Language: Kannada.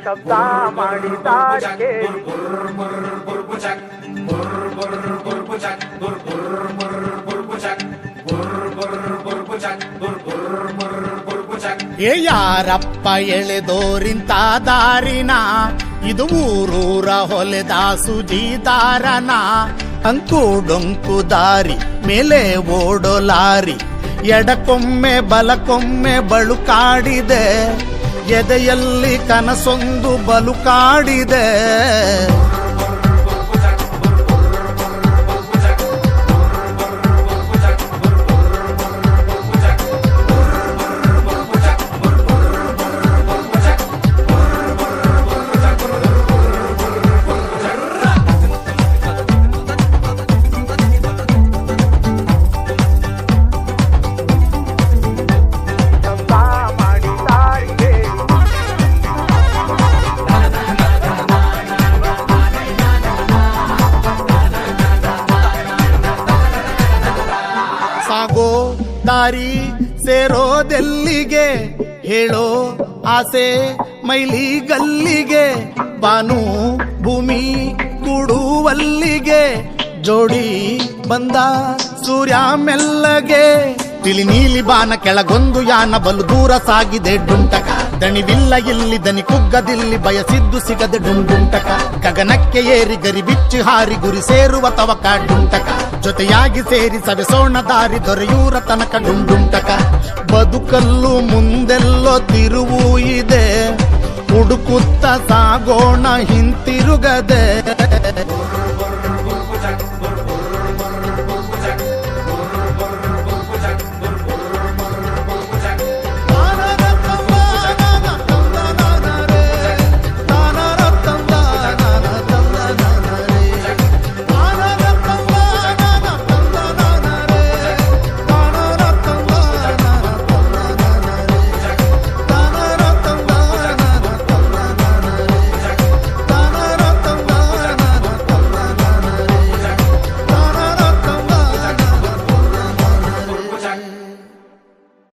ಶಬ್ದ ಮಾಡಿದಾಗೆ ಏ ಯಾರಪ್ಪ ಎಳೆದೋರಿಂತ ದಾರಿನ, ಇದು ಊರೂರ ಹೊಲೆದ ಸುಜೀದಾರನ. ಅಂಕು ಡೊಂಕು ದಾರಿ ಮೇಲೆ ಓಡೋ ಲಾರಿ, ಎಡಕೊಮ್ಮೆ ಬಲಕೊಮ್ಮೆ ಬಳುಕಾಡಿದೆ, ಎದೆಯಲ್ಲಿ ಕನಸೊಂದು ಬಲುಕಾಡಿದೆ. ಸಾಗೋ ದಾರಿ ಸೇರೋದೆಲ್ಲಿಗೆ, ಹೇಳೋ ಆಸೆ ಮೈಲಿ ಗಲ್ಲಿಗೆ. ಬಾನು ಭೂಮಿ ಕೂಡುವಲ್ಲಿಗೆ, ಜೋಡಿ ಬಂದ ಸೂರ್ಯ ಮೆಲ್ಲಗೆ. ತಿಳಿ ನೀಲಿ ಬಾನ ಕೆಳಗೊಂದು ಯಾನ, ಬಲು ದೂರ ಸಾಗಿದೆ ಡುಂಟಕ. ದಣಿವಿಲ್ಲ ಇಲ್ಲಿ ದನಿ ಕುಗ್ಗದಿಲ್ಲಿ, ಬಯಸಿದ್ದು ಸಿಗದೆ ಡುಂಡುಂಟಕ. ಗಗನಕ್ಕೆ ಏರಿ ಗರಿ ಬಿಚ್ಚಿ ಹಾರಿ ಗುರಿ ಸೇರುವ ತವಕ ಡುಂಟಕ. ಜೊತೆಯಾಗಿ ಸೇರಿ ಸವೆಸೋಣ ದಾರಿ ದೊರೆಯೂರ ತನಕ ಡುಂಡುಂಟಕ. ಬದುಕಲ್ಲು ಮುಂದೆಲ್ಲೋ ತಿರುವು ಇದೆ, ಹುಡುಕುತ್ತ ಸಾಗೋಣ ಹಿಂತಿರುಗದೆ.